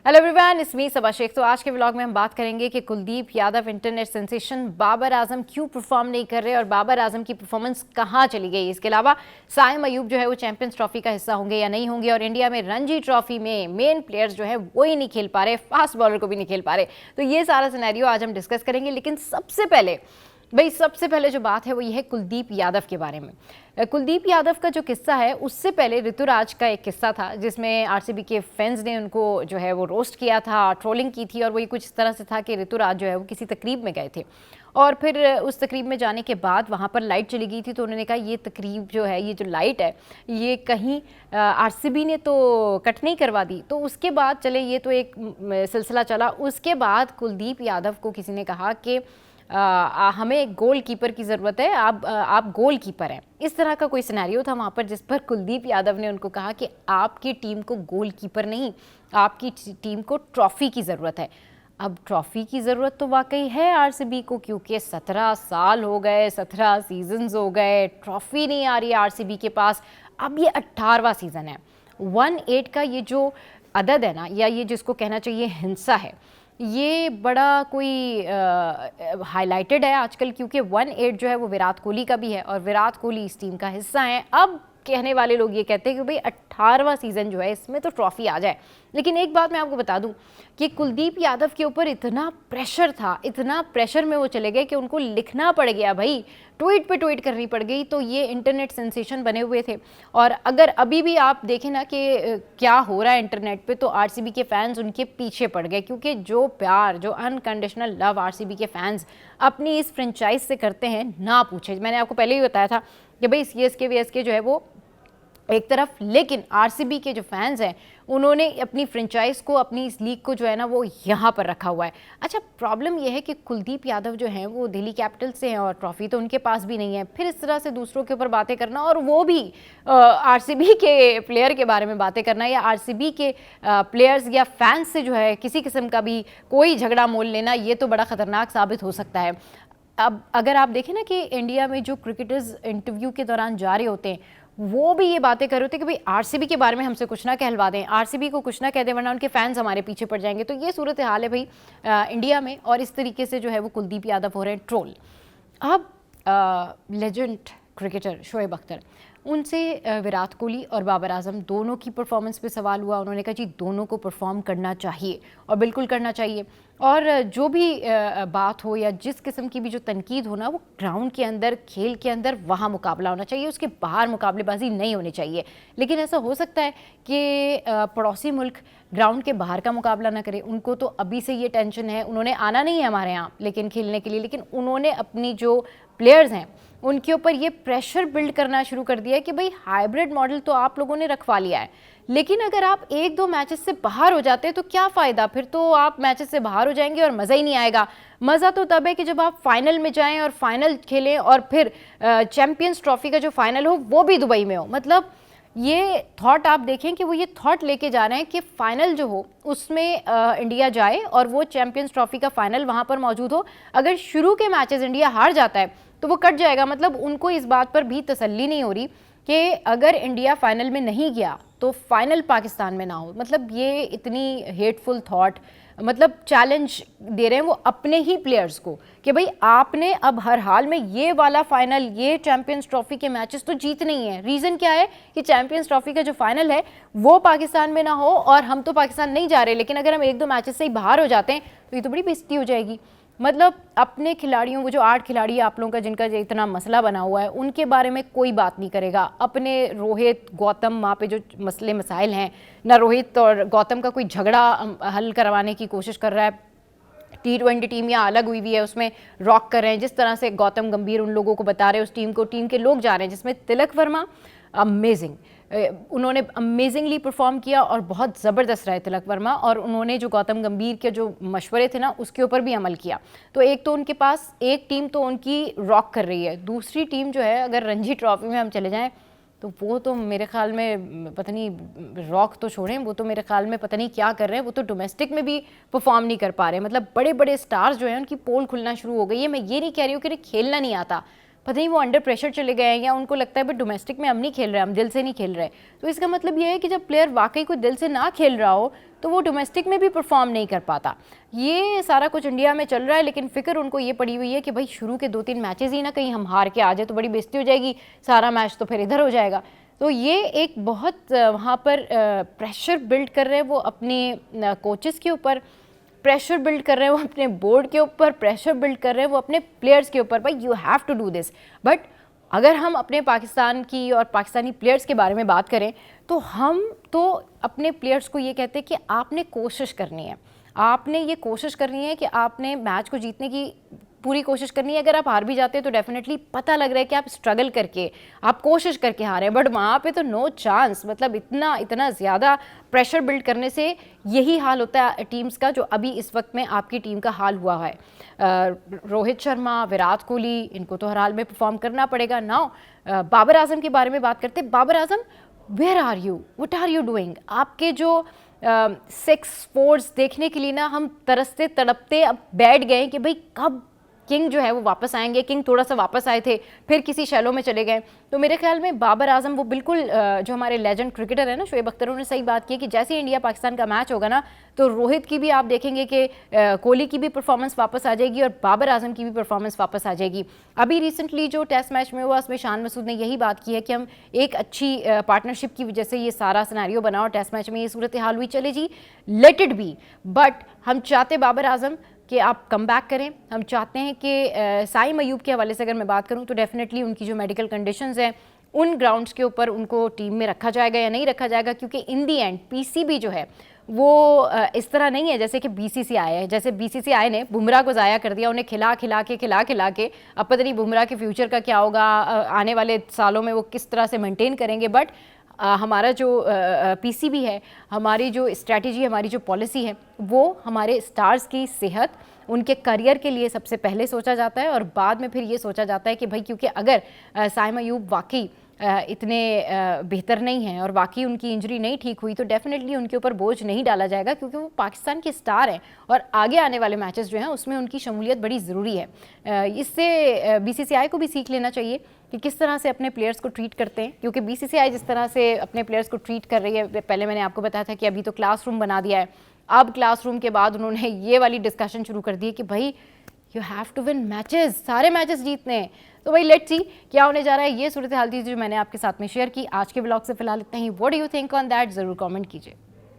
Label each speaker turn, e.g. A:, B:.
A: Hello everyone, it's me सबा शेख। तो आज के व्लॉग में हम बात करेंगे कि कुलदीप यादव इंटरनेट सेंसेशन बाबर आजम क्यों परफॉर्म नहीं कर रहे और बाबर आजम की परफॉर्मेंस कहाँ चली गई। इसके अलावा साइम अयूब जो है वो चैंपियंस ट्रॉफी का हिस्सा होंगे या नहीं होंगे, और इंडिया में रणजी ट्रॉफी में मेन प्लेयर्स जो है वो ही नहीं खेल पा रहे, फास्ट बॉलर को भी नहीं खेल पा रहे। तो ये सारा सिनेरियो आज हम डिस्कस करेंगे। लेकिन सबसे पहले जो बात है वो ये है कुलदीप यादव के बारे में। कुलदीप यादव का जो किस्सा है, उससे पहले ऋतुराज का एक किस्सा था जिसमें आरसीबी के फैंस ने उनको जो है वो रोस्ट किया था, ट्रोलिंग की थी। और वही कुछ इस तरह से था कि ऋतुराज जो है वो किसी तकरीब में गए थे और फिर उस तकरीब में जाने के बाद वहाँ पर लाइट चली गई थी। तो उन्होंने कहा ये तकरीब जो है, ये जो लाइट है, ये कहीं आरसीबी ने तो कट नहीं करवा दी। तो उसके बाद चले, ये तो एक सिलसिला चला। उसके बाद कुलदीप यादव को किसी ने कहा कि हमें एक गोल कीपर की ज़रूरत है, आप गोल कीपर हैं। इस तरह का कोई सिनेरियो था वहाँ पर, जिस पर कुलदीप यादव ने उनको कहा कि आपकी टीम को गोल कीपर नहीं, आपकी टीम को ट्रॉफ़ी की ज़रूरत है। अब ट्रॉफ़ी की ज़रूरत तो वाकई है आरसीबी को, क्योंकि 17 साल हो गए, 17 सीजन्स हो गए, ट्रॉफ़ी नहीं आ रही है आरसीबी के पास। अब ये 18वां सीज़न है। 18 का ये जो अदद है ना, या ये जिसको कहना चाहिए हिंसा है, ये बड़ा कोई हाईलाइटेड है आजकल, क्योंकि 18 जो है वो विराट कोहली का भी है और विराट कोहली इस टीम का हिस्सा है। अब कहने वाले लोग ये कहते हैं कि भाई 18वां सीज़न जो है इसमें तो ट्रॉफ़ी आ जाए। लेकिन एक बात मैं आपको बता दूं कि कुलदीप यादव के ऊपर इतना प्रेशर था, इतना प्रेशर में वो चले गए कि उनको लिखना पड़ गया भाई, ट्वीट पे ट्वीट करनी पड़ गई। तो ये इंटरनेट सेंसेशन बने हुए थे। और अगर अभी भी आप देखें ना कि क्या हो रहा है इंटरनेट पे, तो आरसीबी के फैंस उनके पीछे पड़ गए, क्योंकि जो प्यार, जो अनकंडीशनल लव आरसीबी के फैंस अपनी इस फ्रेंचाइज से करते हैं ना पूछे। मैंने आपको पहले ही बताया था कि भाई सीएसके वीएसके जो है वो एक तरफ, लेकिन आरसीबी के जो फैंस हैं उन्होंने अपनी फ्रेंचाइज को, अपनी इस लीग को जो है ना वो यहाँ पर रखा हुआ है। अच्छा, प्रॉब्लम यह है कि कुलदीप यादव जो हैं वो दिल्ली कैपिटल से हैं और ट्रॉफी तो उनके पास भी नहीं है। फिर इस तरह से दूसरों के ऊपर बातें करना, और वो भी आरसीबी के प्लेयर के बारे में बातें करना, या आरसीबी के प्लेयर्स या फैंस से जो है किसी किस्म का भी कोई झगड़ा मोल लेना, ये तो बड़ा ख़तरनाक साबित हो सकता है। अब अगर आप देखें ना कि इंडिया में जो क्रिकेटर्स इंटरव्यू के दौरान जा रहे होते हैं, वो भी ये बातें कर रहे होते हैं कि भाई आरसीबी के बारे में हमसे कुछ ना कहलवा दें, आरसीबी को कुछ ना कह दें, वरना उनके फैंस हमारे पीछे पड़ जाएंगे। तो ये सूरत हाल है भाई इंडिया में, और इस तरीके से जो है वो कुलदीप यादव हो रहे हैं ट्रोल। अब लेजेंड क्रिकेटर शोएब अख्तर, उनसे विराट कोहली और बाबर आजम दोनों की परफॉर्मेंस पे सवाल हुआ। उन्होंने कहा जी दोनों को परफॉर्म करना चाहिए, और बिल्कुल करना चाहिए। और जो भी बात हो या जिस किस्म की भी जो तनकीद हो ना, वो ग्राउंड के अंदर, खेल के अंदर वहाँ मुकाबला होना चाहिए, उसके बाहर मुकाबलेबाजी नहीं होनी चाहिए। लेकिन ऐसा हो सकता है कि पड़ोसी मुल्क ग्राउंड के बाहर का मुकाबला ना करे। उनको तो अभी से ये टेंशन है, उन्होंने आना नहीं है हमारे यहाँ लेकिन खेलने के लिए, लेकिन उन्होंने अपनी जो प्लेयर्स हैं उनके ऊपर ये प्रेशर बिल्ड करना शुरू कर दिया है कि भाई हाइब्रिड मॉडल तो आप लोगों ने रखवा लिया है, लेकिन अगर आप एक दो मैचेस से बाहर हो जाते हैं तो क्या फ़ायदा। फिर तो आप मैचेस से बाहर हो जाएंगे और मज़ा ही नहीं आएगा। मज़ा तो तब है कि जब आप फाइनल में जाएं और फाइनल खेलें, और फिर चैम्पियंस ट्रॉफी का जो फाइनल हो वो भी दुबई में हो। मतलब ये थॉट आप देखें कि वो ये थॉट लेके जा रहे हैं कि फाइनल जो हो उसमें इंडिया जाए और वो चैम्पियंस ट्रॉफी का फाइनल वहाँ पर मौजूद हो। अगर शुरू के मैचेस इंडिया हार जाता है तो वो कट जाएगा। मतलब उनको इस बात पर भी तसल्ली नहीं हो रही कि अगर इंडिया फाइनल में नहीं गया तो फाइनल पाकिस्तान में ना हो। मतलब ये इतनी हेटफुल थॉट, मतलब चैलेंज दे रहे हैं वो अपने ही प्लेयर्स को कि भाई आपने अब हर हाल में ये वाला फाइनल, ये चैंपियंस ट्रॉफी के मैचेस तो जीतने ही है। रीज़न क्या है कि चैंपियंस ट्रॉफी का जो फाइनल है वो पाकिस्तान में ना हो, और हम तो पाकिस्तान नहीं जा रहे, लेकिन अगर हम एक दो मैचेस से ही बाहर हो जाते हैं तो ये तो बड़ी बेइज्जती हो जाएगी। मतलब अपने खिलाड़ियों, वो जो 8 खिलाड़ी आप लोगों का जिनका इतना मसला बना हुआ है, उनके बारे में कोई बात नहीं करेगा। अपने रोहित, गौतम, वहाँ पे जो मसले मसाइल हैं ना, रोहित और गौतम का कोई झगड़ा हल करवाने की कोशिश कर रहा है। T20 टीम यहाँ अलग हुई है, उसमें रॉक कर रहे हैं। जिस तरह से गौतम गंभीर उन लोगों को बता रहे हैं, उस टीम को, टीम के लोग जा रहे हैं, जिसमें तिलक वर्मा अमेजिंग, उन्होंने अमेजिंगली परफॉर्म किया और बहुत ज़बरदस्त रहे तिलक वर्मा। और उन्होंने जो गौतम गंभीर के जो मशवरे थे ना, उसके ऊपर भी अमल किया। तो एक तो उनके पास एक टीम तो उनकी रॉक कर रही है, दूसरी टीम जो है, अगर रणजी ट्रॉफी में हम चले जाएं तो वो तो मेरे ख्याल में पता नहीं, रॉक तो छोड़ें, वो तो मेरे ख्याल में पता नहीं क्या कर रहे हैं। वो तो डोमेस्टिक में भी परफॉर्म नहीं कर पा रहे। मतलब बड़े बड़े स्टार्स जो हैं उनकी पोल खुलना शुरू हो गई है। मैं ये नहीं कह रही हूँ कि खेलना नहीं आता, पता नहीं वो अंडर प्रेशर चले गए हैं या उनको लगता है बट डोमेस्टिक में हम नहीं खेल रहे, हम दिल से नहीं खेल रहे। तो इसका मतलब ये है कि जब प्लेयर वाकई कोई दिल से ना खेल रहा हो तो वो डोमेस्टिक में भी परफॉर्म नहीं कर पाता। ये सारा कुछ इंडिया में चल रहा है, लेकिन फिक्र उनको ये पड़ी हुई है कि भाई शुरू के 2-3 मैचेस ही ना कहीं हम हार के आ जाए तो बड़ी बेइज्जती हो जाएगी, सारा मैच तो फिर इधर हो जाएगा। तो ये एक बहुत वहाँ पर प्रेशर बिल्ड कर रहे हैं वो अपने कोचेस के ऊपर, प्रेशर बिल्ड कर रहे हैं वो अपने बोर्ड के ऊपर, प्रेशर बिल्ड कर रहे हैं वो अपने प्लेयर्स के ऊपर। भाई you have to do this. But अगर हम अपने पाकिस्तान की और पाकिस्तानी प्लेयर्स के बारे में बात करें तो हम तो अपने प्लेयर्स को ये कहते हैं कि आपने कोशिश करनी है, आपने ये कोशिश करनी है कि आपने मैच को जीतने की पूरी कोशिश करनी है। अगर आप हार भी जाते हैं तो डेफिनेटली पता लग रहा है कि आप स्ट्रगल करके, आप कोशिश करके हारे, बट वहाँ पे तो नो चांस। मतलब इतना ज़्यादा प्रेशर बिल्ड करने से यही हाल होता है टीम्स का, जो अभी इस वक्त में आपकी टीम का हाल हुआ है। रोहित शर्मा, विराट कोहली, इनको तो हर हाल में परफॉर्म करना पड़ेगा। नाउ बाबर आजम के बारे में बात करते हैं। Babar Azam, where are you, what are you doing? आपके जो 6-4 देखने के लिए ना हम तरसते तड़पते अब बैठ गए कि भाई कब किंग जो है वो वापस आएंगे। किंग थोड़ा सा वापस आए थे, फिर किसी शैलो में चले गए। तो मेरे ख्याल में बाबर आजम वो बिल्कुल जो हमारे लेजेंड क्रिकेटर है ना शोएब अख्तर, उन्होंने सही बात की कि जैसे इंडिया पाकिस्तान का मैच होगा ना तो रोहित की भी आप देखेंगे कि कोहली की भी परफॉर्मेंस वापस आ जाएगी और बाबर आजम की भी परफॉर्मेंस वापस आ जाएगी। अभी रिसेंटली जो टेस्ट मैच में हुआ उसमें शान मसूद ने यही बात की है कि हम एक अच्छी पार्टनरशिप की वजह से ये सारा सिनेरियो बना और टेस्ट मैच में ये सूरत हाल हुई। चले जी, लेट इट बी। बट हम चाहते बाबर आजम कि आप कम बैक करें। हम चाहते हैं कि साइम अयूब के हवाले से अगर मैं बात करूं तो डेफिनेटली उनकी जो मेडिकल कंडीशंस हैं उन ग्राउंड्स के ऊपर उनको टीम में रखा जाएगा या नहीं रखा जाएगा, क्योंकि इन दी एंड पीसीबी जो है वो इस तरह नहीं है जैसे कि बीसीसीआई है। जैसे बीसीसीआई ने बुमराह को ज़ाया कर दिया, उन्हें खिला खिला के अब पता नहीं बुमराह के फ्यूचर का क्या होगा, आने वाले सालों में वो किस तरह से मेंटेन करेंगे। बट हमारा जो पीसीबी है, हमारी जो स्ट्रैटेजी, हमारी जो पॉलिसी है, वो हमारे स्टार्स की सेहत, उनके करियर के लिए सबसे पहले सोचा जाता है और बाद में फिर ये सोचा जाता है कि भाई क्योंकि अगर साइम अयूब वाकई इतने बेहतर नहीं हैं और वाकई उनकी इंजरी नहीं ठीक हुई तो डेफिनेटली उनके ऊपर बोझ नहीं डाला जाएगा, क्योंकि वो पाकिस्तान के स्टार हैं और आगे आने वाले मैचेस जो हैं उसमें उनकी शमूलियत बड़ी ज़रूरी है। इससे बीसीसीआई को भी सीख लेना चाहिए कि किस तरह से अपने प्लेयर्स को ट्रीट करते हैं, क्योंकि बीसीसीआई जिस तरह से अपने प्लेयर्स को ट्रीट कर रही है, पहले मैंने आपको बताया था कि अभी तो क्लासरूम बना दिया है, अब क्लासरूम के बाद उन्होंने ये वाली डिस्कशन शुरू कर दी है कि भाई you have to win matches, सारे मैचेस जीतने हैं। तो भाई लेट्स सी क्या होने जा रहा है। ये सूरत हाल थी जो मैंने आपके साथ में शेयर की। आज के ब्लॉग से फिलहाल इतना ही। What do you think on that, ज़रूर कमेंट कीजिए।